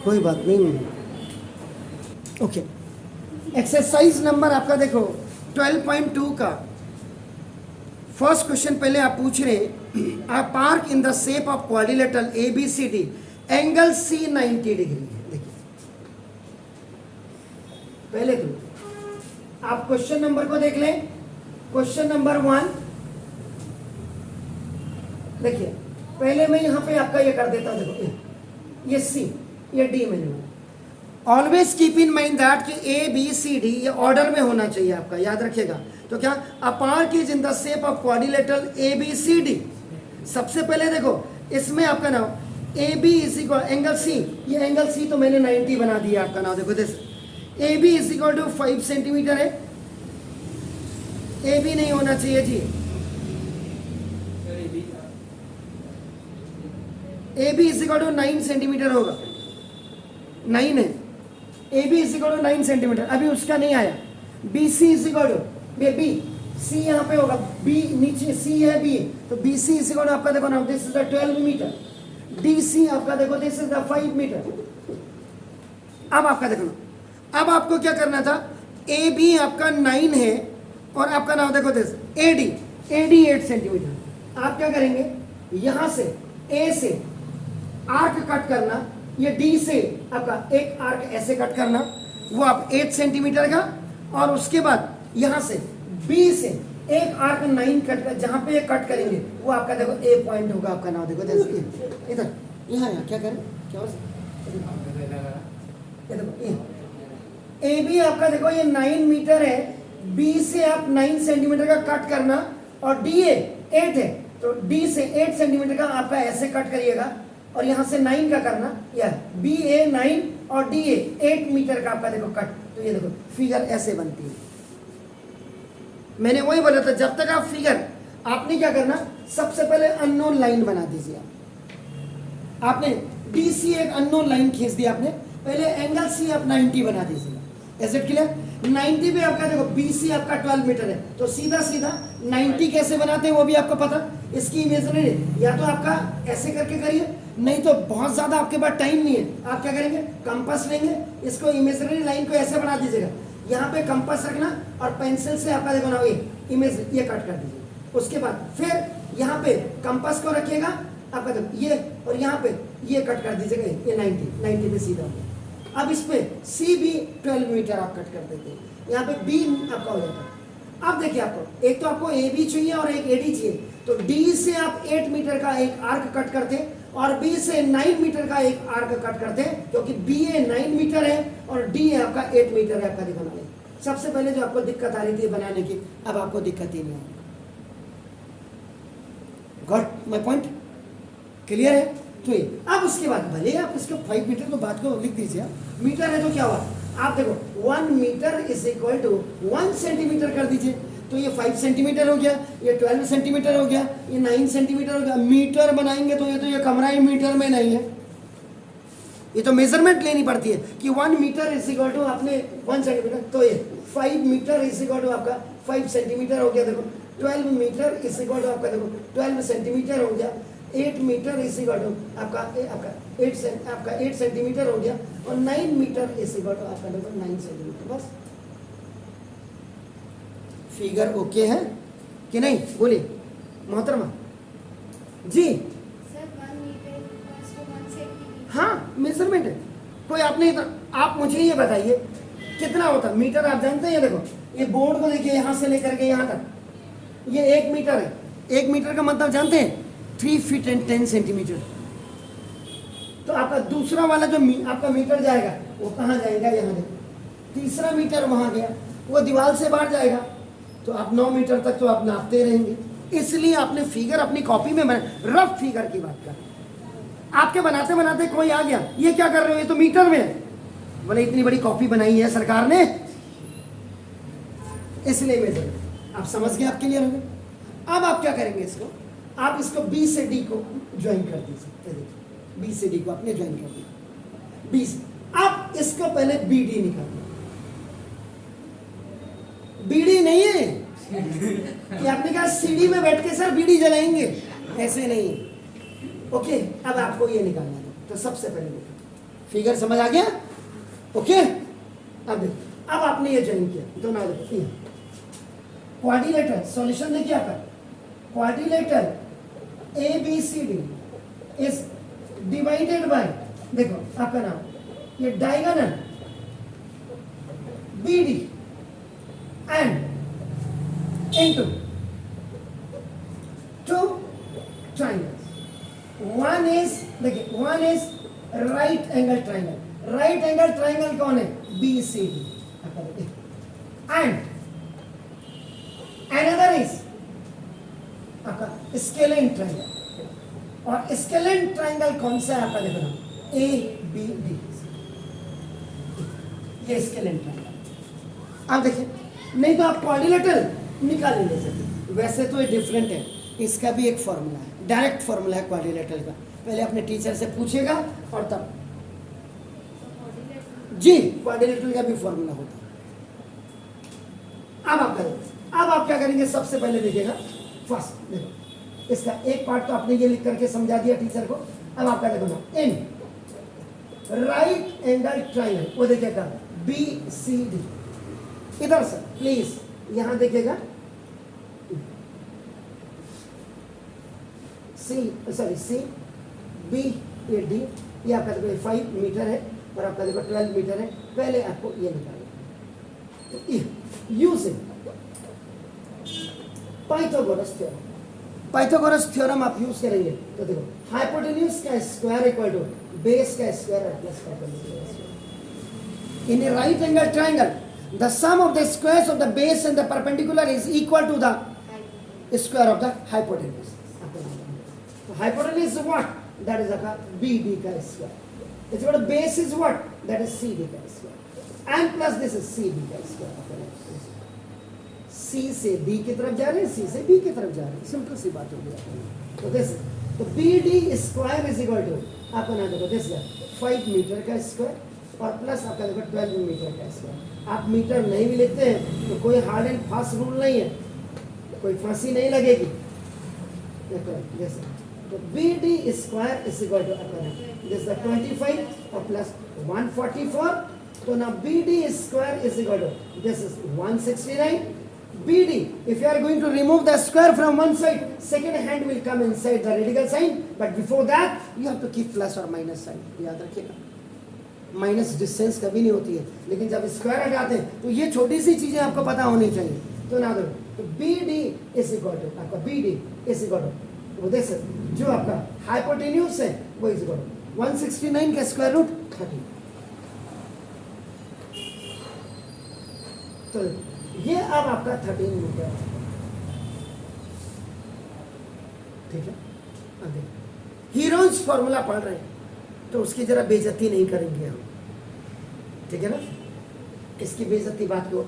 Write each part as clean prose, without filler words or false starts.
कोई बात नहीं। ओके, एक्सरसाइज नंबर आपका देखो 12.2 का फर्स्ट क्वेश्चन पहले आप पूछ रहे हैं, आप park in the shape of quadrilateral A B C D, angle C 90 degree है। देखिए पहले तो आप क्वेश्चन नंबर को देख लें। क्वेश्चन नंबर 1 देखिए, पहले मैं यहां पे आपका ये कर देता हूं। देखो ये सी, ये डी मैंने, always keep in mind that कि ए बी सी डी ये ऑर्डर में होना चाहिए आपका, याद रखिएगा। तो क्या a park is in the shape of quadrilateral A B C D. सबसे पहले देखो इसमें आपका नाम A B is equal angle C, ये एंगल सी तो मैंने 90 बना दिया आपका नाम। देखो this A B is equal to 5 centimetre है, ए बी नहीं होना चाहिए जी, A B is equal to 9 centimetre होगा, 9 है, A B is equal to 9 centimetre. अभी उसका नहीं आया। B C is equal to B, C यहाँ पे होगा, बी नीचे सी है बी, तो B C is equal to आपका देखो ना, this is the 12 metre, D C आपका देखो दिस इज द 5 मीटर। अब आपका देखो ना, अब आपको क्या करना था, ए बी आपका 9 है और आपका नाम देखो दिस ए डी 8 सेंटीमीटर। आप क्या करेंगे, यहां से ए से आर्क कट करना, ये डी से आपका एक आर्क ऐसे कट करना, वो आप 8 सेंटीमीटर का, और उसके बाद यहां से बी से एक आर्क 9 कट कर, जहां पे ये कट करेंगे वो आपका देखो ए पॉइंट होगा आपका नाम देखो इधर, यहाँ क्या करें, क्या हो ए बी आपका देखो ये 9 मीटर है, बी से आप 9 सेंटीमीटर का कट करना, और डी ए 8 है, तो डी से 8 सेंटीमीटर का आपका ऐसे कट करिएगा, और यहां से 9 का करना, या बी ए 9 और डी ए 8 मीटर का आपका देखो कट। तो ये देखो फिगर ऐसे बनती है। मैंने वही बोला था, जब तक आप फिगर, आपने क्या करना, सबसे पहले अननोन लाइन बना दीजिए। आपने डी सी एक अननोन लाइन खींच दी आपने, पहले एंगल सी आप 90 बना दीजिए। Is it clear? 90 पे आपका देखो बी सी आपका 12 मीटर है, तो सीधा सीधा 90 कैसे बनाते हैं वो भी आपको पता। इसकी इमेजिनरी या तो आपका ऐसे करके करिए, नहीं तो बहुत ज्यादा आपके पास टाइम नहीं है, आप क्या करेंगे, कंपास लेंगे, इसको इमेजिनरी लाइन को ऐसे बना दीजिएगा, यहाँ पे कंपास रखना, और पेंसिल से आपका देखो ना ये इमेज ये कट कर दीजिए। उसके बाद फिर यहाँ पे कंपास को रखिएगा आपका देखो ये, और यहाँ पे ये कट कर दीजिएगा, ये 90 पे सीधा हो गया। अब इस पे सी भी 12 मीटर आप कट कर देते हैं, यहाँ पे बी आपका हो जाता है। अब देखिए आपको एक तो आपको ए बी चाहिए और एक ए डी चाहिए, तो डी से आप 8 मीटर का एक आर्क कट करते, और बी से 9 मीटर का एक आर्क कट करते हैं, क्योंकि बी ए 9 मीटर है और डी है आपका 8 मीटर है आपका बनाने। सबसे पहले जो आपको दिक्कत आ रही थी बनाने की, अब आपको दिक्कत ही नहीं है। Got my point? क्लियर है? तो ये अब उसके बाद भले आप इसको 5 मीटर तो बात को लिख दीजिए, मीटर है तो क्या हुआ, आप देखो 1 metre is equal to 1 centimetre कर दीजिए, तो ये 5 सेंटीमीटर हो गया, ये 12 सेंटीमीटर हो गया, ये 9 सेंटीमीटर हो गया। मीटर बनाएंगे तो ये कमरा ही मीटर में नहीं है, ये तो मेजरमेंट लेनी पड़ती है कि 1 मीटर इज इक्वल टू आपने 1 सेंटीमीटर, तो ये 5 मीटर इज इक्वल टू आपका 5 सेंटीमीटर हो गया। देखो 12 मीटर इज इक्वल टू आपका देखो 12 सेंटीमीटर हो गया, 8 मीटर इज इक्वल टू आपका 8 सेंटीमीटर हो गया, और 9 मीटर इज इक्वल टू आपका देखो 9 सेंटीमीटर। बस फिगर ओके है कि नहीं, बोलिए मोहतरमा जी। हाँ मेजरमेंट है, कोई आपने आप मुझे ये बताइए कितना होता मीटर, आप जानते हैं? देखो ये बोर्ड को देखिए, यहाँ से लेकर के यहाँ तक ये 1 मीटर है। 1 मीटर का मतलब जानते हैं 3 फीट एंड 10 सेंटीमीटर। तो आपका दूसरा वाला जो आपका मीटर जाएगा वो कहाँ जाएगा, यहाँ देखो तीसरा मीटर वहाँ गया, वो दीवार से बाहर जाएगा, तो आप 9 मीटर तक तो आप नापते रहेंगे। इसलिए आपने फिगर अपनी कॉपी में रफ फिगर की बात कर, आपके बनाते बनाते कोई आ गया, ये क्या कर रहे हो, ये तो मीटर में है, बोले इतनी बड़ी कॉपी बनाई है सरकार ने, इसलिए मेजर। आप समझ गए, आप क्लियर हो गए? अब आप क्या करेंगे, इसको आप इसको बी से डी को ज्वाइन कर दीजिए। देखिए बी से डी को आपने ज्वाइन कर दिया, बी से आप इसको पहले बी डी निकाल, बीड़ी नहीं है कि आपने कहा सीढ़ी में बैठ के सर बीड़ी जलाएंगे, ऐसे नहीं। ओके, अब आपको ये निकालना है, तो सबसे पहले देखो फिगर समझ आ गया? ओके, अब देखो, अब आपने ये ज्वाइन किया तो ना देखो क्वाड्रिलेटरल सॉल्यूशन देखिए आपका quadrilateral ABCD is divided by, देखो आपका नाम ये diagonal BD and into two triangles. One is देखिए, one is right angle triangle. Right angle triangle कौन है? BCD। एंड अनदर इज आपका स्केलेन ट्राइंगल। और स्केलेन ट्राइंगल कौन सा है आपका? देखो ना ABD, ये स्केलेन ट्राइंगल। आप देखिए, नहीं तो आप क्वाड्रिलेटरल निकाल ले सकते। वैसे तो ये डिफरेंट है, इसका भी एक फॉर्मूला है, डायरेक्ट फॉर्मूला है क्वाड्रिलेटरल का। पहले अपने टीचर से पूछेगा और तब जी क्वाड्रिलेटरल का भी फॉर्मूला होता है। अब आप क्या करेंगे? सबसे पहले देखिएगा, फर्स्ट देखो इसका एक पार्ट तो आपने ये लिख करके समझा दिया टीचर को। अब आपका देखो ना, इन राइट एंगल ट्राइंगल, वो देखिएगा BCD। इधर से प्लीज यहां देखिएगा, सी बी ये डी, ये आपका देखो 5 मीटर है और आपका देखो 12 मीटर है। पहले आपको ये निकालना, तो यूजिंग पाइथागोरस थ्योरम आप यूज करेंगे तो देखो हाइपोटेन्यूज का स्क्वायर इक्वल टू बेस का square plus perpendicular. In A right angle triangle the sum of the squares of the base and the perpendicular is equal to the square of the hypotenuse. So hypotenuse is what? That is a BD ka square. It's what a base is what? That is CD ka square. And plus this is CD ka square. C से D की तरफ जा रहे हैं, C से B की तरफ जा रहे हैं, सिंपल सी बात हो गई। तो this तो BD square is equal to आपका ना देखो this 5 मीटर का स्क्वायर और प्लस आपका देखो 12 मीटर का स्क्वायर। आप मीटर नहीं भी लिखते हैं तो कोई हार्ड एंड फास्ट रूल नहीं है, कोई फांसी नहीं लगेगी। तो BD square is equal to this 25 और प्लस 144। तो ना BD square is equal to this is 169। BD, if you are going to remove the square from one side, second hand will come inside the radical sign, but before that you have to keep plus or minus sign. याद रखिएगा, minus distance कभी नहीं होती है, लेकिन जब square हटाते हैं तो ये छोटी सी चीजें आपको पता होनी चाहिए। तो ना दो, तो BD इज इक्वल टू आपका BD is equal to this जो आपका हाइपोटेन्यूज है वो इज इक्वल टू 169 का स्क्वायर रूट 30। तो ये अब आपका 13 मीटर, ठीक है। अब हीरोन्स फॉर्मूला पढ़ रहे हैं तो उसकी जरा बेइज्जती नहीं करेंगे हम, ठीक है ना। इसकी बेइज्जती बात को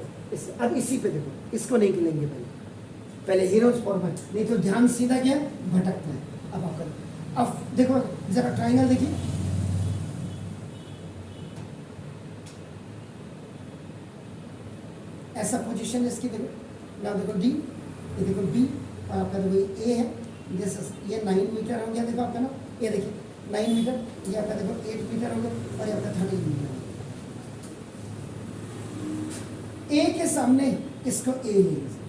अब इसी पे देखो, इसको नहीं गिलेंगे पहले हीरोज फॉर्मूला, नहीं तो ध्यान सीधा क्या भटकता है। अब आपका अब देखो जरा ट्राइंगल देखिए, ऐसा पोजीशन है इसकी, देखो ना, देखो D, ये देखो B और आपका देखो A है, ये 9 मीटर हो गया। देखो आपका ना, ये देखिए 9 मीटर, ये आपका देखो 8 मीटर हो गया और ये आपका 13 मीटर। A के सामने इसको A ले लीजिए,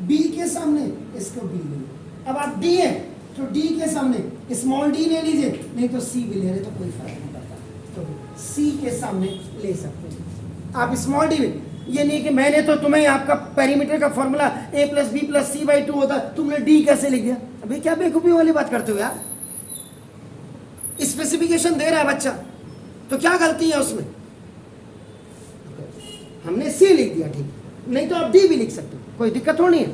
B के सामने इसको B ले लीजिए। अब आप D है तो D के सामने स्मॉल d ले लीजिए, नहीं तो C भी ले रहे तो कोई फर्क नहीं पड़ता, तो C के सामने ले सकते हैं आप स्मॉल d में। ये नहीं कि मैंने तो तुम्हें आपका पेरीमीटर का फॉर्मूला a + b + c/2 होता, तुमने d कैसे लिख दिया? अभी क्या बेवकूफी वाली बात करते हो यार। स्पेसिफिकेशन दे रहा है बच्चा तो क्या गलती है उसमें? हमने c लिख दिया, ठीक, नहीं तो आप d भी लिख सकते हो, कोई दिक्कत थोड़ी है।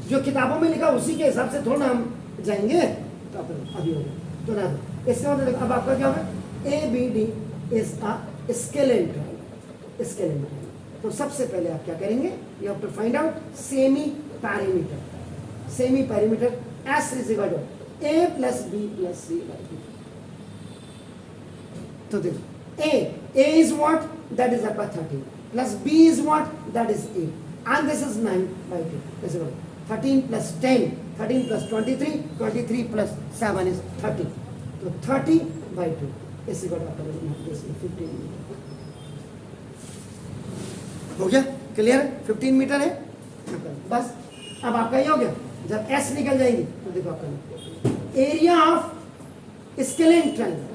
जो किताबों में लिखा उसी के हिसाब से थोड़ा हम जाएंगे। तो अभी हो गया तो ना, इसका मतलब अब आपका क्या होगा? ABD is a scalene triangle, scalene triangle. तो सबसे पहले आप क्या करेंगे? You have to find out semi parameter. Semi parameter S is equal to A + B + c/2। तो देखो A is what? That is about 13 plus B is what? That is 8 and this is 9/2 is equal to 13 plus 10, 13 plus 23, 23 plus 7 is 30। तो 30/2 इसी को आपका 15 metre हो गया। Clear है? 15 metre है बस। अब आपका ये हो गया। जब एस निकल जाएंगी तो देखो आपका area of scalene triangle.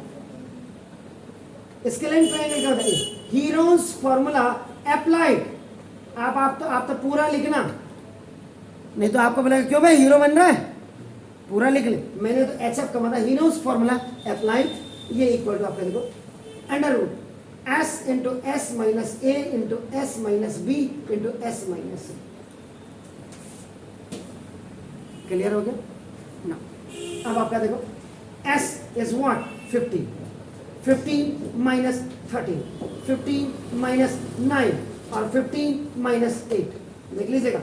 Scalene triangle क्या होता है? Heroes formula applied. आप तो पूरा लिखना, नहीं तो आपको बोलेगा क्यों भाई हीरो बन रहा है, पूरा लिख ले। मैंने तो एच एफ का मतलब हीरोज फॉर्मूला अप्लाइड, ये इक्वल टू आपका देखो under root S into S minus A into S minus B into S minus C. Clear हो गया ना? अब आपका देखो S is what 15, 15 minus 13, 15 minus 9 और 15 माइनस 8 देख लीजिएगा।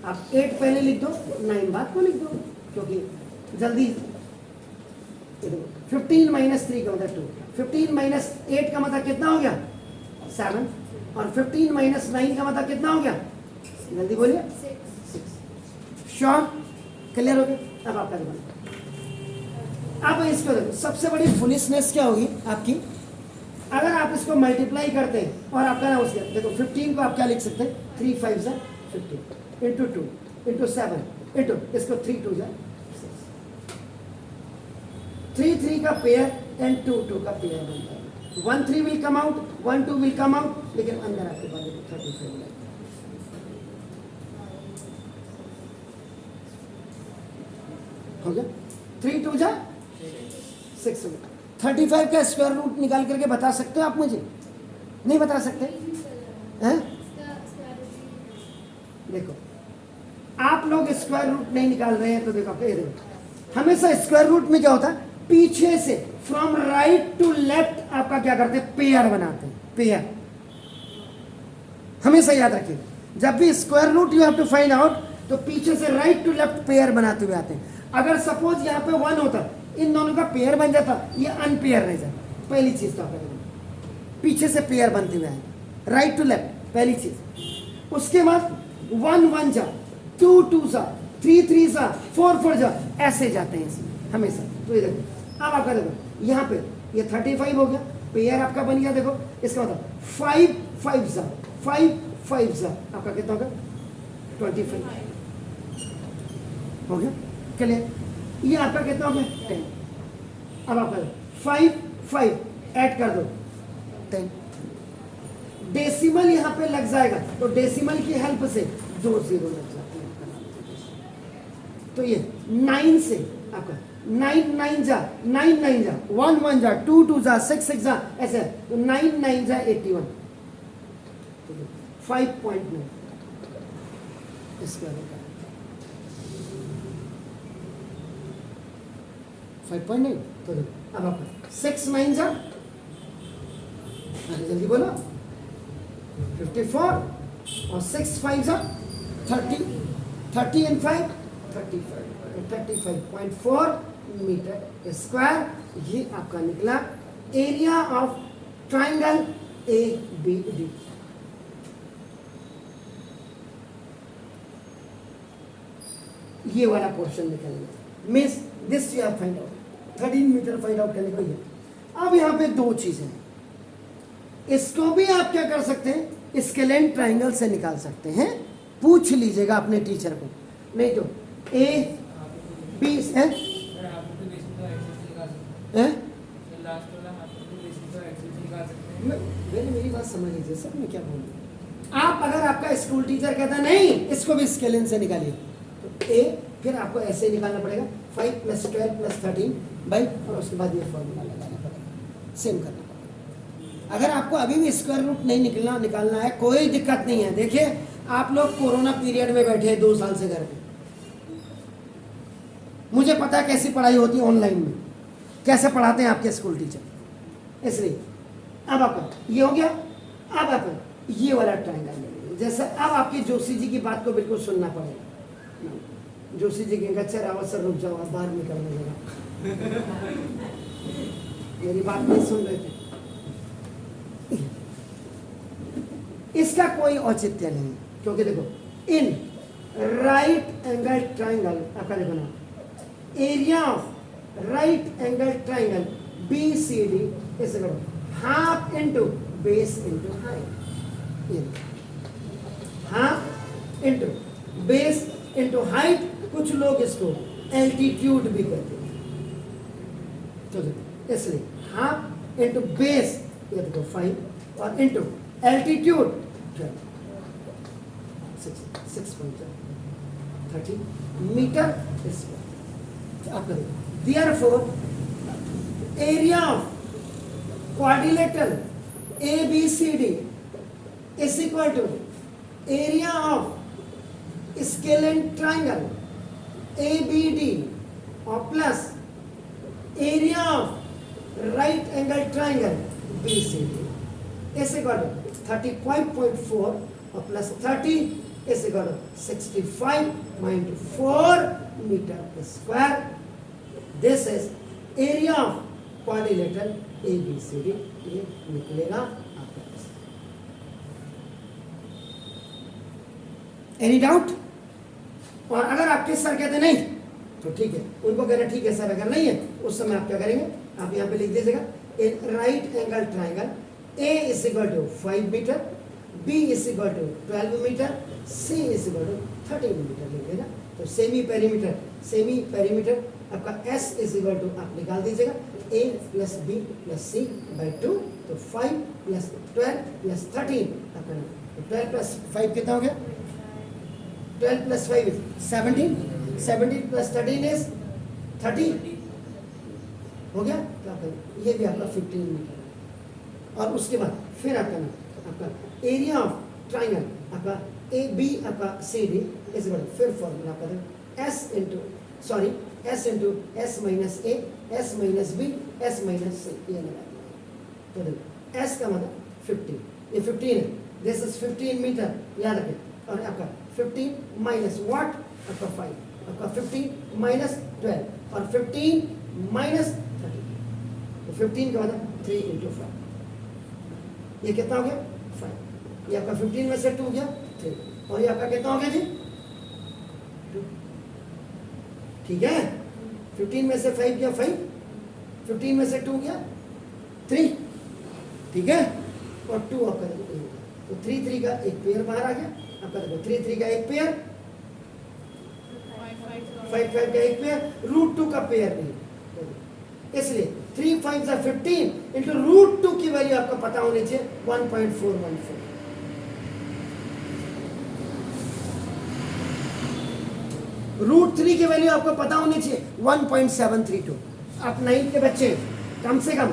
आप 8 पहले लिख दो, 9 बाद को लिख दो, क्योंकि जल्दी। 15 माइनस 3 का मतलब 2, 15 माइनस 8 का मतलब कितना हो गया 7 और 15 माइनस 9 का मतलब कितना हो गया, जल्दी बोलिए 6। श्योर? क्लियर हो गया? अब आपका देखो, अब इसको देखो सबसे बड़ी फुलिशनेस क्या होगी आपकी, अगर आप इसको मल्टीप्लाई करते हैं और आपका ना उसके देखो 15 को आप क्या लिख सकते हैं 3 5 सा 15 इंटू 2 इंटू 7 इंटू इसको 3 2 जा 3 3 का पेयर एंड 2 2 का पेयर बनता है। 1 3 will come out, 1 2 will come out, लेकिन अंदर आपके पास 35 है। हो गया 3 2 जा 6 हो गया। 35 का स्क्वायर रूट निकाल करके बता सकते हो आप मुझे? नहीं बता सकते हैं? देखो आप लोग स्क्वायर रूट नहीं निकाल रहे हैं तो देखो आपका ये देखो हमेशा स्क्वायर रूट में क्या होता है, पीछे से फ्रॉम राइट टू लेफ्ट आपका क्या करते हैं, पेयर बनाते हैं। पेयर हमेशा याद रखिए, जब भी square root you have to find out तो पीछे से राइट टू लेफ्ट पेयर बनाते हुए आते हैं। अगर सपोज यहाँ पे 1 होता, इन दोनों का पेयर बन जाता, ये अनपेयर रह जाता। पहली चीज तो आप पीछे से पेयर बनते हुए आएंगे राइट टू लेफ्ट, पहली चीज। उसके बाद 1 1 जा, 2 2 जा, 3 3 जा, 4 4 जा, ऐसे जाते हैं इसमें हमेशा। तो ये देखो अब आपका देखो यहाँ पे ये 35 हो गया, पेयर आपका बन गया। देखो इसका मतलब 5 5 जा, 5 5 जा, आपका कितना होगा 25 हो गया। क्लियर? ये आपका कितना हो गया 10। अब आपका 5 5 ऐड कर दो 10। डेसिमल यहाँ पे लग जाएगा तो डेसिमल की हेल्प से 2 0 लग जाते हैं। तो ये 9 से आपका 9 9 जा, 9 9 जा, 1 1 जा, 2 2 जा, 6 6 जा, ऐसे तो 9 9 जा 81, 5.9 इसका 5.9। तो अब आपका 6 9 जा, अरे जल्दी बोलो 54 और 6 5 जा 30, 30 and 5 35, 35.4 मीटर स्क्वायर। ये आपका निकला एरिया ऑफ ट्राइंगल ABD। ये वाला पोर्शन निकल गया, means this you have find out 13 metre find out करने को। ये अब यहाँ पे 2 चीजें हैं, इसको भी आप क्या कर सकते हैं, स्केलेन ट्राइंगल से निकाल सकते हैं। पूछ लीजिएगा अपने टीचर को, नहीं तो A B है मेरी बात समझ लीजिए सर, मैं क्या बोलूँ। आप अगर आपका स्कूल टीचर कहता नहीं इसको भी स्केलेन से निकालिए तो A, फिर आपको ऐसे निकालना पड़ेगा 5 + 12 + 13 बाई, और उसके बाद ये फॉर्मूला लगाना पड़ेगा, सेम करना पड़ेगा। अगर आपको अभी भी स्क्वायर रूट नहीं निकालना है कोई दिक्कत नहीं है। देखिए आप लोग कोरोना पीरियड में बैठे हैं 2 साल से घर पे, मुझे पता है कैसी पढ़ाई होती है ऑनलाइन में, कैसे पढ़ाते हैं आपके स्कूल टीचर। इसलिए अब आपका ये हो गया। अब आप ये वाला ट्रायंगल ले, जैसे अब आपकी जोशी जी की बात को बिल्कुल सुनना पड़ेगा। जोशी जी के अच्छा रावत सर रुक जाओ, आप बाहर निकलने लगा मेरी बात नहीं सुन रहे थे। इसका कोई औचित्य नहीं, क्योंकि देखो इन राइट एंगल ट्राइंगल आपका देखो ना, area of right angle triangle BCD इसे करो half into base into height, half into base into height, कुछ लोग इसको एल्टीट्यूड भी कहते हैं। तो इसलिए हाफ इंटू बेस ये देखो 5 और इंटू एल्टीट्यूड 6.30 मीटर स्क्वायर। आप करें therefore area of quadrilateral ABCD is equal to area of scalene triangle ABD or plus area of right angle triangle BCD is equal to 35.4 or plus 30 is equal to 65.4 meter square. This is area of quadrilateral ABCD. ये निकलेगा आपका। Any doubt? और अगर आपके sir कहते नहीं तो ठीक है, उनको कहना ठीक है सर, अगर नहीं है उस समय आप क्या करेंगे, आप यहाँ पे लिख दीजिएगा in right angle triangle A is equal to 5 metre, B is equal to 12 metre, C is equal to 13 metre लिख देना। तो सेमी पेरीमीटर आपका S is equal to आप निकाल दीजिएगा A plus B plus C by 2, तो 5 plus 12 plus 13 आपका 12 plus 5 कितना हो गया, 12 प्लस 5 इज 17, 17 प्लस 13 इज 30 हो गया। तो आपका ये भी आपका 15 मीटर। और उसके बाद फिर आपका ना आपका एरिया ऑफ ट्राइंगल आपका ए बी आपका सी डी इस फिर फॉर्मूला आपका S into S minus A, S minus B, S minus C, ये लगा दिया। तो देखो एस का मतलब 15, ये 15 है, दिस इज 15 मीटर याद रखें। और आपका 15 माइनस व्हाट आपका 5, आपका 15 माइनस 12 और 15 माइनस 30, तो 15 का मतलब 3 इंटू 5, ये कितना हो गया 5, ये आपका 15 में से 2 गया 3, और ये आपका कितना हो गया जी 2, ठीक है। 15 में से 5 गया 5, 15 में से 2 गया 3, ठीक है, और 2 आपका देखो तो 3 का एक पेयर बाहर आ गया आपका, देखो 3 का एक पेयर, 5 का एक पेयर, √2 का पेयर नहीं, इसलिए 3 5 15 इंटू √2 की वैल्यू आपको पता होनी चाहिए 1.414। √3 की वैल्यू आपको पता होनी चाहिए 1.732। आप 9 के बच्चे कम से कम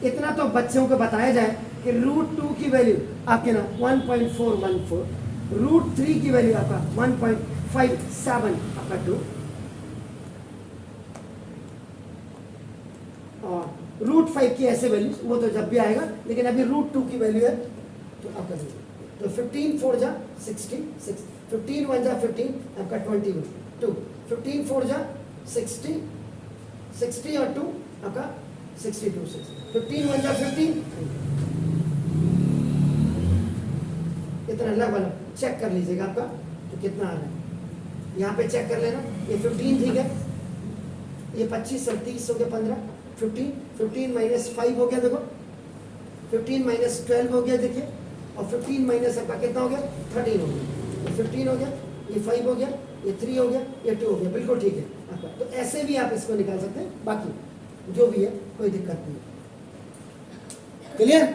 इतना तो बच्चों को बताया जाए कि √2 की वैल्यू आपके ना 1.414, √3 की वैल्यू आपका 1.57 आपका 2, और √5 की ऐसे वैल्यू वो तो जब भी आएगा, लेकिन अभी √2 की वैल्यू है तो आपका देखिए, तो 15 4 जा 66, 15 1 जा 15 आपका 22, 15 4 जा 60, 60 और 2 आपका 62, 15 1 जा 15, इतना लगभग चेक कर लीजिएगा आपका तो कितना आ रहा है, यहाँ पे चेक कर लेना। ये 15 ठीक है, ये 25 और 30 हो गया 15, 15 माइनस 5 हो गया, देखो 15 माइनस 12 हो गया देखिए, और 15 माइनस आपका कितना हो गया 13 हो गया, ये 15 हो गया, ये 5 हो गया, ये 3 हो गया, ये 2 हो गया, बिल्कुल ठीक है आपका। तो ऐसे भी आप इसको निकाल सकते हैं, बाकी जो भी है कोई दिक्कत नहीं, क्लियर।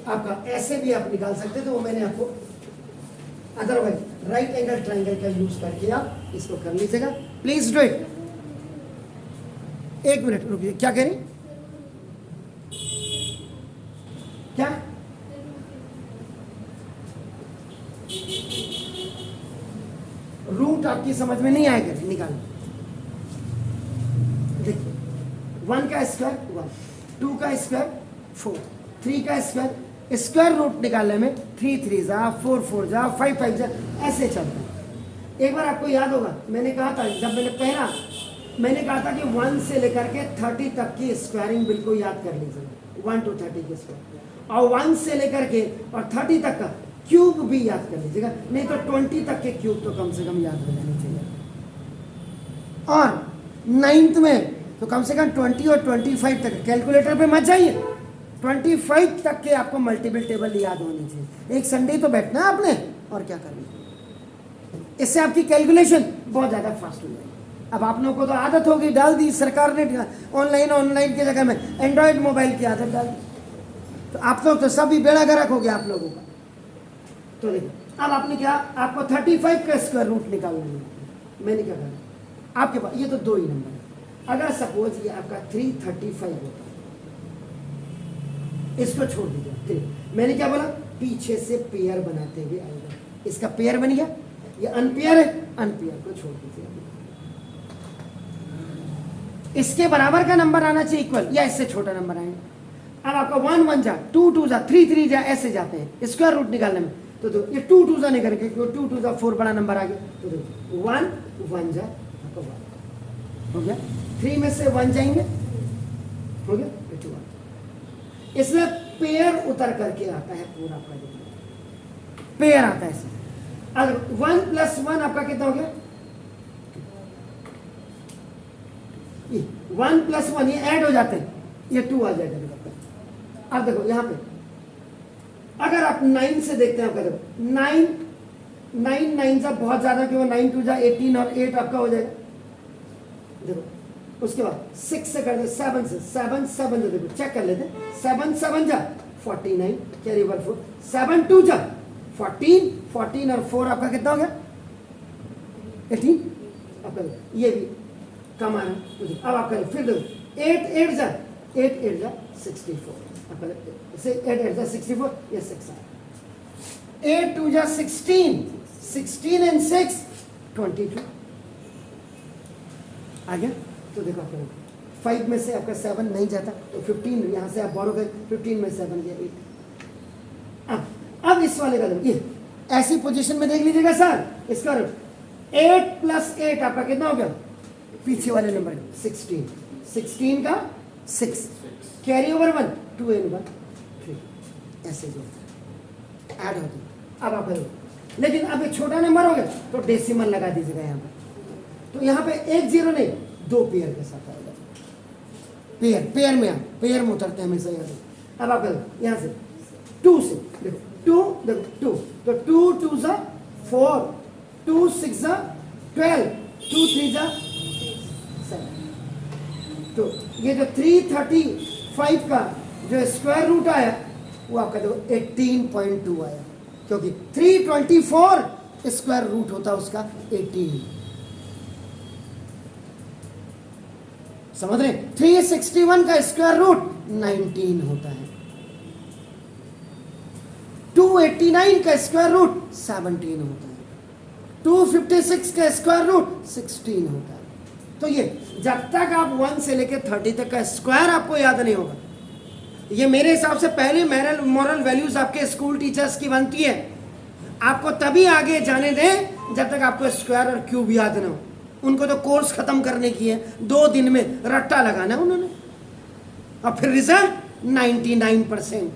आपका ऐसे भी आप निकाल सकते हैं, तो वो मैंने आपको, अदरवाइज राइट एंगल ट्राइंगल का यूज करके आप इसको कर लीजिएगा। Please do it. एक मिनट रुकिए, क्या कह रही, क्या रूट आपकी समझ में नहीं आएगा, निकालो। देखिए 1 का स्क्वायर 1, 2 का स्क्वायर 4, 3 का स्क्वायर, स्क्वायर रूट निकालने में 3 3 जा 4 4 जा 5 5 जा ऐसे चलता है। एक बार आपको याद होगा मैंने कहा था, जब मैंने कहा था कि 1 से लेकर के 30 तक की स्क्वायरिंग बिल्कुल याद कर लीजिए, 1 to 30 की स्क्वायर, और 1 से लेकर के और 30 तक का क्यूब भी याद कर लीजिएगा, नहीं तो 20 तक के क्यूब तो कम से कम याद हो जाने चाहिए। और 9th में तो कम से कम 20 और 25 तक कैलकुलेटर पे मत जाइए, 25 तक के आपको मल्टीपल टेबल याद होनी चाहिए। एक संडे तो बैठना है आपने और क्या करना, इससे आपकी कैलकुलेशन बहुत ज़्यादा फास्ट हो जाएगी। अब आप लोगों को तो आदत होगी, डाल दी सरकार ने ऑनलाइन के जगह में एंड्रॉयड मोबाइल की आदत डाल दी, तो आप लोग तो सभी बेड़ा गर्क हो गया आप लोगों का। तो देखो अब आपने क्या, आपको 35 का स्क्वायर रूट निकालना है। मैंने क्या कहा, आपके पास ये तो दो ही नंबर है, अगर सपोज ये आपका 335 होता, इसको छोड़ दीजिए। मैंने क्या बोला, पीछे से पेयर बनाते हुए आएगा, इसका पेयर बन गया, ये अनपेयर है, अनपेयर को छोड़ दीजिए। इसके बराबर का नंबर आना चाहिए इक्वल, या इससे छोटा नंबर आएगा। अब आपका 1 1 जा, 2 2 जा, 3 3 जा, ऐसे जाते हैं स्क्वायर रूट निकालने में। तो दो ये 2 2 जा नहीं करेंगे, 2 2 जा 4 बड़ा नंबर आ गया, तो देखो 1 1 जा आपका 1 हो गया, 3 में से 1 जाएंगे, हो गया 1। इसमें पेयर उतर करके आता है पूरा आपका, पेयर आता है इसमें। अगर 1 + 1 आपका कितना हो गया, 1 + 1 ये ऐड हो जाते हैं, ये 2 आ जाएगा। अब देखो यहाँ पे अगर आप 9 से देखते हैं, आपका देखो 9 9 9 जा बहुत ज्यादा, क्यों 9 2 जा 18 और 8 आपका हो जाएगा। देखो उसके बाद 6 से कर दे, 7 से 7 7 जो देखो चेक कर लेते, 7 7 जा 49 कैरी ओवर 4, 7 2 जा 14 14 और 4 आपका कितना हो गया 18 आपका, ये भी कम आ रहा है। अब आप करें फिर देखो 8 8 जा 8 8 जा 64 आपका, 8 8 जा 64, ये 6 आ, 8 2 जा 16 16 and 6 22 आ गया। तो देखो आपका 5 में से आपका 7 नहीं जाता, तो 15 यहाँ से आप बोरो कर, 15 में 7 गया 8। अब इस वाले का देखो, ये ऐसी पोजीशन में देख लीजिएगा सर, इसका 8 + 8 आपका कितना हो गया, पीछे वाले नंबर 16 16 का 6 कैरी ओवर 1 2 and 1 3, ऐसे जो ऐड होती। अब आप लेकिन अब एक छोटा नंबर हो गया तो डेसिमल लगा दीजिएगा यहाँ पे, तो यहाँ पे 1 0 नहीं 2 पेयर के साथ आएगा, पेयर में पेयर में उतरते हैं हमेशा यहाँ से। अब आप यहाँ से 2 से देखो 2 देखो 2, तो 2 2 जा 4 2 6 जा 12 2 3 जा 7, तो ये जो 335 का जो स्क्वायर रूट आया वो आपका देखो 18.2 आया, क्योंकि 324 स्क्वायर रूट होता है उसका 18, समझ रहे। 361 का स्क्वायर रूट 19 होता है, 289 का स्क्वायर रूट 17 होता है, 256 का स्क्वायर रूट 16 होता है। तो ये जब तक आप 1 से लेकर 30 तक का स्क्वायर आपको याद नहीं होगा, ये मेरे हिसाब से पहले मॉरल वैल्यूज आपके स्कूल टीचर्स की बनती है, आपको तभी आगे जाने दें जब तक आपको स्क्वायर और क्यूब याद ना हो। उनको तो कोर्स खत्म करने की है, 2 दिन में रट्टा लगाना उन्होंने, और फिर रिजल्ट 99%।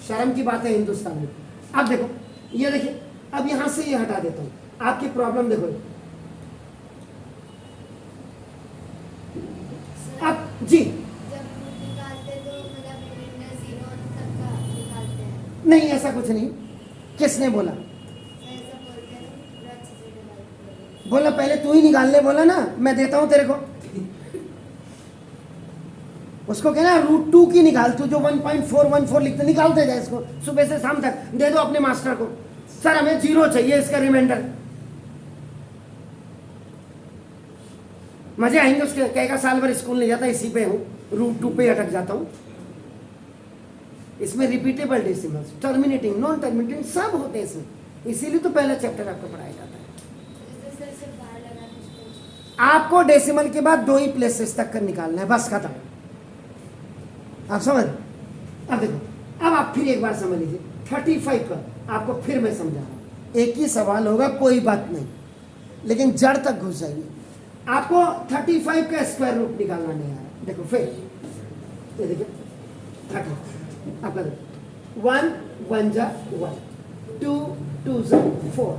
शर्म की बात है हिंदुस्तान में। अब देखो ये देखिए, अब यहां से ये हटा देता हूं, आपकी प्रॉब्लम देखो। अब जी नहीं, ऐसा कुछ नहीं, किसने बोला, बोला पहले तू ही निकालने बोला ना, मैं देता हूं तेरे को। उसको कहना √2 की निकाल, तू जो 1.414 लिखते निकालते जाए, इसको सुबह से शाम तक दे दो अपने मास्टर को, सर हमें 0 चाहिए इसका रिमाइंडर। मजे आएंगे उसके, कहेगा साल भर स्कूल नहीं जाता, इसी पे हूँ, √2 पे अटक जाता हूँ। इसमें repeatable decimals, terminating, non terminating सब होते हैं इसमें, इसीलिए तो पहला चैप्टर आपको पढ़ाया जाता है। आपको डेसिमल के बाद 2 ही प्लेसेस तक का निकालना है, बस खत्म। आप समझ, अब देखो, अब आप फिर एक बार समझ लीजिए 35 का, आपको फिर मैं समझा रहा हूँ, एक ही सवाल होगा, कोई बात नहीं, लेकिन जड़ तक घुस जाइए। आपको 35 का स्क्वायर रूट निकालना नहीं आ रहा, देखो फिर ये देखिए 30 आपका देखो 1 1 जा 1, 2 2 जा 4,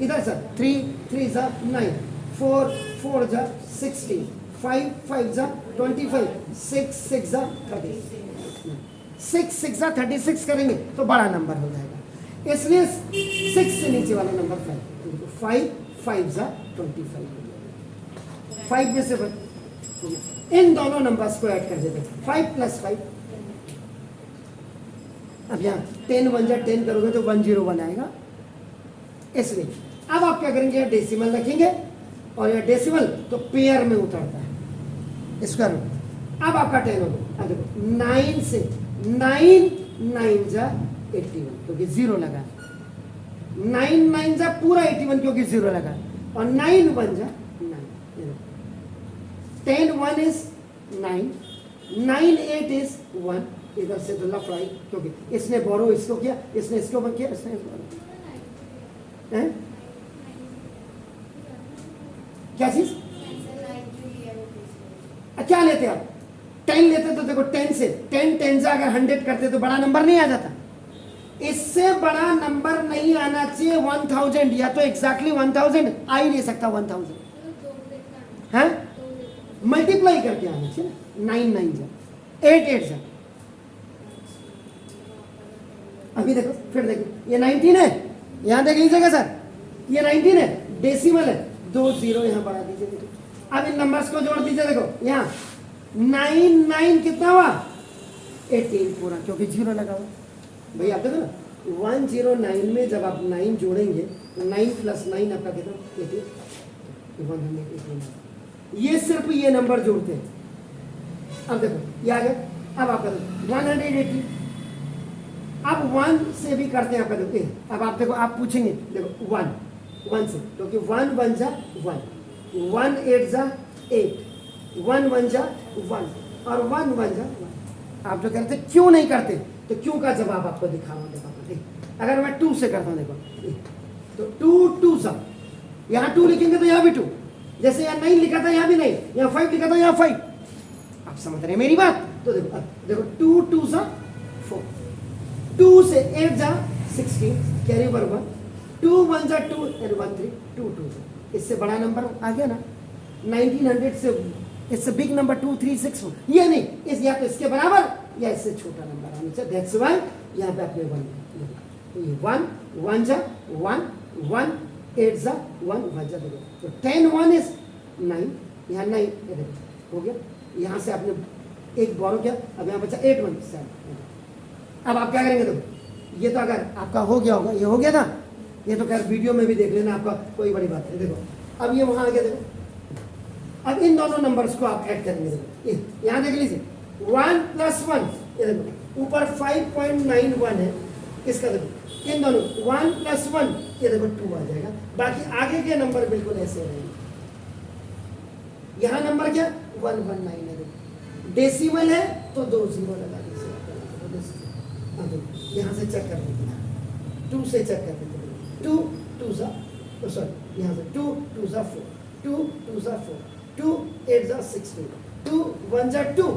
इधर सर 3 3 जा 9, 4 4 जा 16, 5 5 जा 25, 6 6 जा 36, 6 6 जा 36 करेंगे तो बड़ा नंबर हो जाएगा, इसलिए 6 से नीचे वाला नंबर 5, 5 5 जा 25, 5 में से इन दोनों नंबर्स को ऐड कर देते हैं, 5 + 5। अब यहाँ 10 1 जा 10 करोगे तो 101 आएगा, इसलिए अब आप क्या करेंगे, डेसिमल रखेंगे और यह डेसिमल तो पेयर में उतरता है, स्क्वायर रूट। अब आपका 10 होगा, अब देखो 9 से 9 9 जा 81 क्योंकि 0 लगा, 9 9 जा पूरा 81 क्योंकि 0 लगा, और 9 1 जा 9, 10 1 is 9, 9 8 is 1, इधर से तो लफड़ा क्योंकि इसने बोरो इसको किया, इसने इसको किया, इसने क्या चीज क्या लेते आप, 10 लेते तो देखो 10 से 10 10 से अगर 100 करते तो बड़ा नंबर नहीं आ जाता, इससे बड़ा नंबर नहीं आना चाहिए 1000, या तो एग्जैक्टली 1000 आ ही नहीं सकता, 1000 है मल्टीप्लाई करके आना चाहिए, 9 9 जा 8 8 जा। अभी देखो फिर देखो ये 19 है, यहां देख लीजिएगा सर, ये 19 है, डेसिमल है, 2 0 यहां बढ़ा दीजिए। देखो अब इन नंबर्स को जोड़ दीजिए, देखो यहाँ 9 9 कितना हुआ 18 पूरा क्योंकि 0 लगा हुआ, भाई आप देखो ना 109 में जब आप 9 जोड़ेंगे तो 9 + 9 आपका कितना 118, ये सिर्फ ये नंबर जोड़ते हैं। अब देखो ये आ गया, अब आपका 180, अब 1 से भी करते हैं आपका, देखो अब आप देखो, आप पूछेंगे देखो 1 से क्योंकि 1 1 जा 1, 1 8 जा 8, 1 1 जा 1 और 1 1 जा 1। आप जो कहते क्यों नहीं करते, तो क्यों का जवाब आपको दिखाऊंगा। देखो अगर मैं 2 से करता हूँ, देखो तो 2 2 सा, यहाँ 2 लिखेंगे तो यहाँ भी 2, जैसे यहाँ 9 लिखा था यहाँ भी 9, यहाँ 5 लिखा था यहाँ 5, आप समझ रहे हैं मेरी बात। तो देखो देखो 2 2 सा 4, 2 से 8 जा 16 कैरी ओवर 1, 2 1 जा 2 and 1 3 2 2 जा, इससे बड़ा नंबर आ गया ना 1900 से, इससे बिग नंबर 2 3 6 4, ये नहीं, इस या तो इसके बराबर या इससे छोटा नंबर आना चाहिए, दैट्स व्हाई यहाँ पे आपने 1 तो ये 1 1 जा 1 1 8 जा 1 1 जा, देखो तो 10 1 is 9, यहाँ 9 हो गया, यहाँ से आपने एक बोरो किया, अब यहाँ बचा 8 1 7। अब आप क्या करेंगे, देखो ये तो अगर आपका हो गया होगा, ये हो गया ना, ये तो खैर वीडियो में भी देख लेना, आपका कोई बड़ी बात नहीं। देखो अब ये वहाँ आ गया, देखो अब इन दोनों नंबर्स को आप ऐड करेंगे, देखो यहाँ देख लीजिए 1 + 1, ये देखो ऊपर 5.91 है, इसका देखो इन दोनों 1 + 1, ये देखो 2 आ जाएगा, बाकी आगे के नंबर बिल्कुल ऐसे रहेंगे। यहाँ नंबर क्या 119 है, देखो डेसिमल है तो 2 0 लगा दीजिए, यहाँ से चेक कर लेते हैं, 2 से चेक कर लेते हैं, 2 2 जा सॉरी यहाँ से 2 2 जा 4, 2 2 जा 4, 2 8 जा 16, 2 1 जा 2,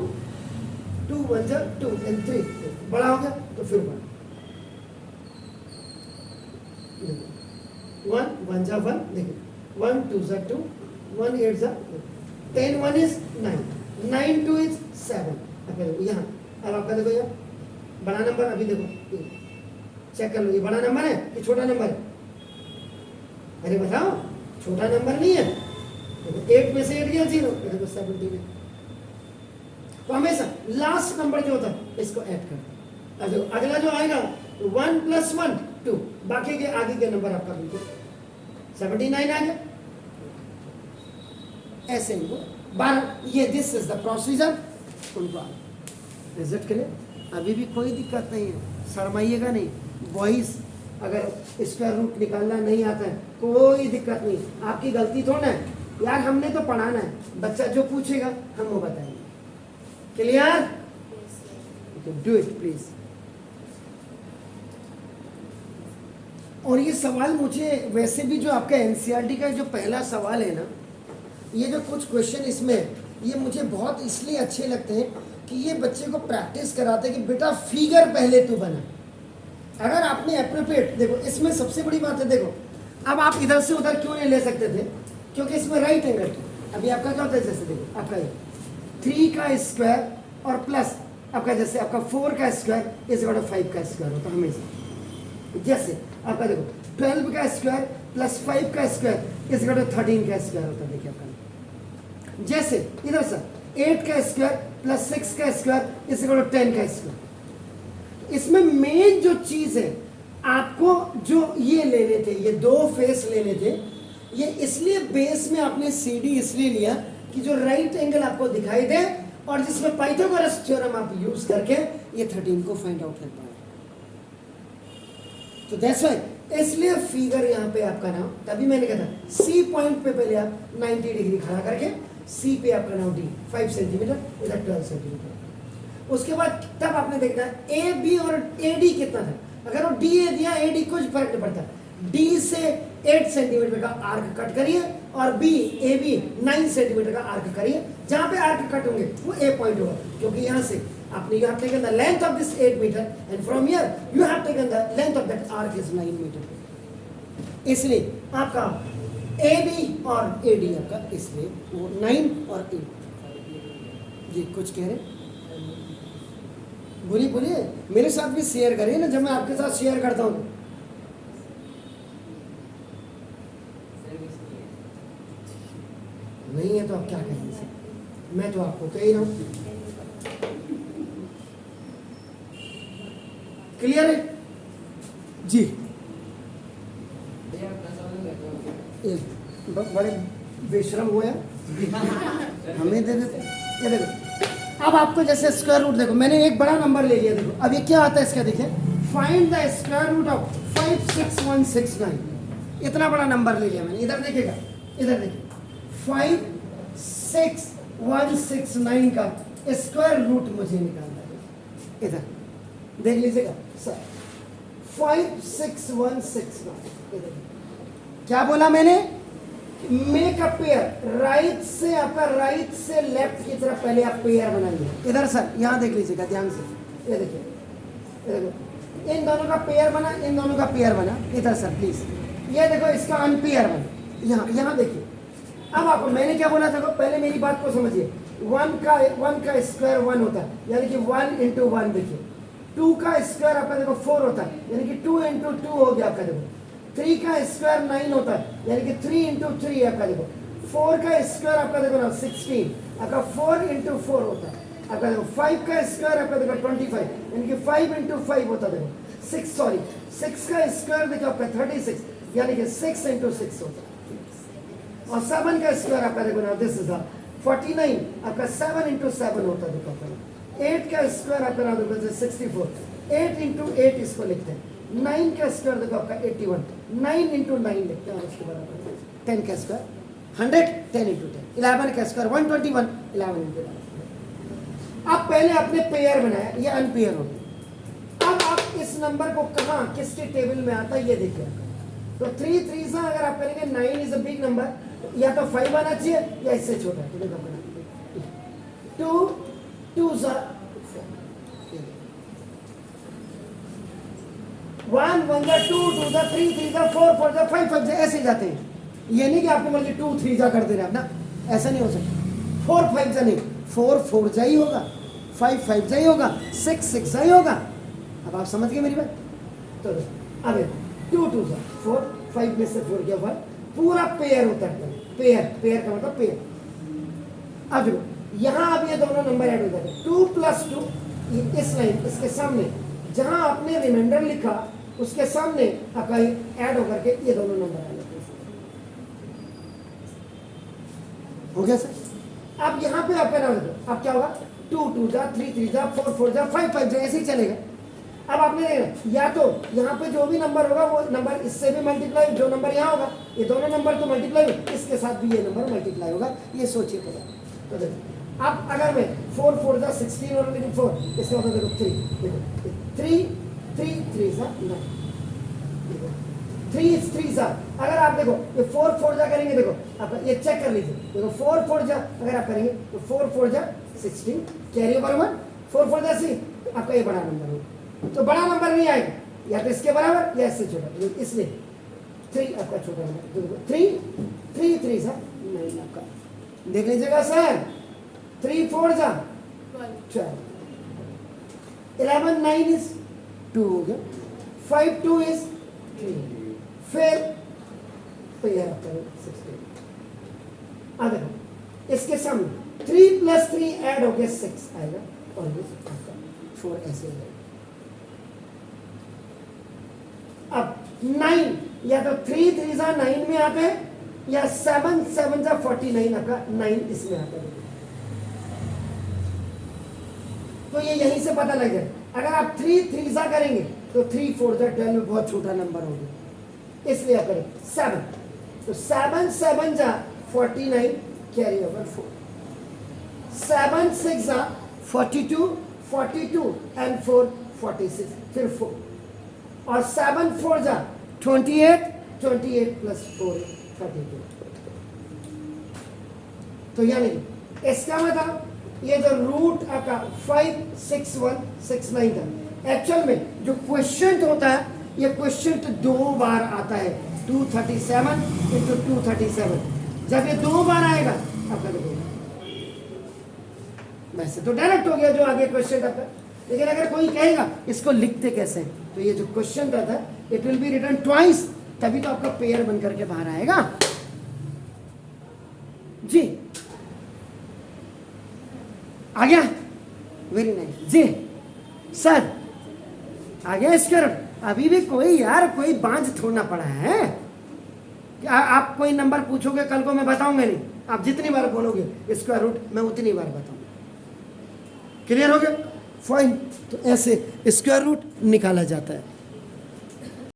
2 1 जा 2 and 3, बड़ा हो गया तो फिर 1 1 जा 1, देखिए 1 2 जा 2, 1 8 जा 10 1 is 9, 9 2 is 7। अब देखो यहाँ, अब आपका देखो यहाँ बड़ा नंबर, अभी देखो चेक कर लो, ये बड़ा नंबर है कि छोटा नंबर है, अरे बताओ छोटा नंबर नहीं है, देखो 8 में से 8 गया 0, देखो 17 है, तो हमेशा लास्ट नंबर जो होता है इसको ऐड कर, अब देखो अगला जो आएगा 1 + 1 2, बाकी के आगे के नंबर आपका बिल्कुल 79 आ गया, ऐसे इनको 12, ये दिस इज द प्रोसीजर, उनको रिजल्ट के लिए अभी भी कोई दिक्कत नहीं है, शर्माइएगा नहीं, वॉइस अगर स्क्वायर रूट निकालना नहीं आता है कोई दिक्कत नहीं, आपकी गलती थोड़ा है यार, हमने तो पढ़ाना है, बच्चा जो पूछेगा हम वो बताएंगे। Clear, do it please. और ये सवाल मुझे वैसे भी जो आपका एनसीईआरटी का जो पहला सवाल है ना, ये जो कुछ क्वेश्चन इसमें ये मुझे बहुत इसलिए अच्छे लगते हैं कि ये बच्चे को प्रैक्टिस कराते हैं कि बेटा फिगर पहले तू बना। अगर आपने एप्रोप्रिएट, देखो इसमें सबसे बड़ी बात है, देखो अब आप इधर से उधर क्यों नहीं ले सकते थे, क्योंकि इसमें राइट एंगल, अभी आपका क्या होता है, जैसे देखो आपका 3 का स्क्वायर और प्लस आपका जैसे आपका 4 का स्क्वायर इज इक्वल टू 5 का स्क्वायर होता है हमेशा। जैसे आपका देखो 12 का स्क्वायर प्लस 5 का स्क्वायर इज इक्वल टू 13 का स्क्वायर होता है। देखिए आपका जैसे इधर सर 8 का स्क्वायर प्लस 6 का स्क्वायर इज इक्वल टू 10 का स्क्वायर। इसमें मेन जो चीज है, आपको जो ये लेने थे, ये 2 फेस लेने थे, ये इसलिए बेस में आपने CD इसलिए लिया कि जो राइट एंगल आपको दिखाई दे और जिसमें पाइथागोरस थ्योरम आप यूज करके ये 13 को फाइंड आउट कर पाए। तो दैट्स व्हाई इसलिए फिगर यहाँ पे आपका नाम, तभी मैंने कहा था C पॉइंट पे पहले आप 90 डिग्री खड़ा करके C पे आपका नाम D 5 सेंटीमीटर, इधर 12 सेंटीमीटर। उसके बाद तब आपने देखना AB और AD कितना था। अगर वो DA दिया AD कुछ फर्क नहीं पड़ता, D से 8 सेंटीमीटर का आर्क कट करिए और AB 9 सेंटीमीटर का आर्क करिए। जहां पे आर्क कट होंगे वो A पॉइंट होगा, क्योंकि यहां से आपने you have taken the length of this 8 metre and from here you have taken the length of that arc is 9 metre. इसलिए आपका AB और AD आपका इसलिए वो 9 और 8। जी कुछ कह रहे हैं, बोलिए बोलिए, मेरे साथ भी शेयर करिए ना, जब मैं आपके साथ शेयर करता हूँ। नहीं है तो आप क्या कहेंगे सर, मैं तो आपको कह ही रहा हूं। क्लियर है जी। बड़े बेशरम हुए हमें दे देते। ये देखो अब आपको जैसे स्क्वायर रूट, देखो मैंने एक बड़ा नंबर ले लिया। देखो अब ये क्या आता है इसका, देखिए find the square root of 56169। इतना बड़ा नंबर ले लिया मैंने। इधर देखिएगा, इधर देखिए 56169 का स्क्वायर रूट मुझे निकालना है। इधर देख लीजिएगा सर 56169। क्या बोला मैंने, मेक अ पेयर। राइट से आपका राइट से लेफ्ट की तरफ पहले आप पेयर बनाइए। इधर सर यहाँ देख लीजिएगा ध्यान से, ये देखिए, ये देखो इन दोनों का पेयर बना, इन दोनों का पेयर बना। इधर सर प्लीज, ये देखो इसका अनपेयर बना। यहाँ देखिए। अब आपको मैंने क्या बोला था, पहले मेरी बात को समझिए। 1 का स्क्वायर 1 होता है, यानी कि 1 इंटू 1। देखिए 2 का स्क्वायर आपका देखो 4 होता है, यानी कि 2 इंटू 2 हो गया आपका। देखो 3 का स्क्वायर 9 होता है, यानी कि 3 इंटू 3 आपका। देखो 4 का स्क्वायर आपका देखो ना 16 आपका 4 इंटू 4 होता है आपका। देखो 5 का स्क्वायर आपका देखो 25, यानी कि 5 इंटू 5 होता है। देखो 6 का स्क्वायर देखो आपका 36, यानी कि 6 इंटू 6 होता है। और 7 का स्क्वायर आपका देखो ना, दिस इज 49 आपका 7 इंटू 7 होता है। देखो 8 का स्क्वायर आपका ना देखो 64, 8 इंटू 8 इसको लिखते हैं। 9 का स्क्वायर देखो आपका 81, 9 इंटू 9 लिखते हैं। उसके बाद 10 का स्क्वायर 100, 10 इंटू 10। 11 का स्क्वायर 121, 11 इंटू 11। अब पहले आपने पेयर बनाया, ये अनपेयर हो गया। अब आप इस नंबर को कहाँ किसके टेबल में आता है ये देखिए। तो 3 3 से अगर आप करेंगे 9 इज अ बिग नंबर, या तो 5 आना चाहिए या इससे छोटा है। तो देखो 2 2 सा 1 1 जा 2 2 जा 3 3 जा 4 4 जा 5 5 जा, ऐसे जाते हैं। ये नहीं कि आपको मर्जी 2 3 जा कर दे रहे हैं ना, ऐसा नहीं हो सकता। 4 5 जा नहीं, 4 4 जा ही होगा, 5 5 जा ही होगा, 6 6 जा ही होगा। अब आप समझ गए मेरी बात। तो अब 2 2 जा 4, 5 में से 4 गया 1, पूरा पेयर होता है। पेयर पेयर का मतलब पेयर। अब देखो यहाँ अब ये दोनों नंबर ऐड हो जाते हैं। 2 प्लस 2 इस लाइन इसके सामने जहां आपने रिमाइंडर लिखा उसके सामने आपका ऐड होकर के ये दोनों नंबर आ जाते हैं। हो गया सर। अब यहाँ पे आपका नाम देखो, अब क्या होगा 2 2 जा 3 3 जा 4 4 जा 5 5 जा, ऐसे ही चलेगा। अब आपने देखना या तो यहाँ पे जो भी नंबर होगा वो नंबर इससे भी मल्टीप्लाई, जो नंबर यहाँ होगा ये दोनों नंबर तो मल्टीप्लाई होगा, इसके साथ भी ये नंबर मल्टीप्लाई होगा। ये सोचिए पता। तो देखो अब अगर मैं 4 4 जा 16 और 4, इसका मतलब देखो 3, देखो 3 3 3 जा 9, 3 3 जा। अगर आप देखो ये 4 4 जा करेंगे, देखो आप ये चेक कर लीजिए। देखो 4 4 जा अगर आप करेंगे तो 4 4 जा 16 कैरी ओवर 1, 4 4 जा 6, आपका ये बड़ा नंबर होगा। तो बड़ा नंबर नहीं आएगा, या तो इसके बराबर या इससे छोटा, इसलिए 3 आपका छोटा नंबर। 3 3 3 सा 9 आपका देख लीजिएगा सर, 3 4 जा 12, 11 9 इज 2 हो गया, 5 2 इज 3, फिर तो यह आपका 16। आ देखो इसके सामने 3 + 3 ऐड हो गया 6 आएगा, और ये आपका 4 ऐसे हो जाएगा। अब 9 या तो 3 3 जा 9 में आता है, या 7 7 जा 49 आपका 9 इसमें आता है। तो ये यहीं से पता लग जाए। अगर आप 3 3 जा करेंगे तो 3 4 जा 12 में बहुत छोटा नंबर हो गया, इसलिए आप करें 7, तो 7 7 जा 49 कैरी ओवर 4, 7 6 जा 42 42 एंड 4 46 फिर 4, और 7 4 जा 28 28 + 4 32। तो यानी इसका मतलब ये जो रूट आपका 5 6 1 6 9 था, एक्चुअल में जो क्वेश्चन होता है ये क्वेश्चन 2 बार आता है, 237 × 237। जब ये 2 बार आएगा आपका देखो, वैसे तो डायरेक्ट हो गया जो आगे क्वेश्चन था, लेकिन अगर कोई कहेगा इसको लिखते कैसे, तो ये जो क्वेश्चन रहता है it will be written twice, तभी तो आपका पेयर बन करके बाहर आएगा जी। आ गया, वेरी नाइस जी सर, आ गया स्क्वायर रूट। अभी भी कोई यार कोई बांझ थोड़ना पड़ा है, आप कोई नंबर पूछोगे कल को मैं बताऊंगा नहीं, आप जितनी बार बोलोगे स्क्वायर रूट मैं उतनी बार बताऊंगा। क्लियर हो गया, फाइन। तो ऐसे स्क्वायर रूट निकाला जाता है।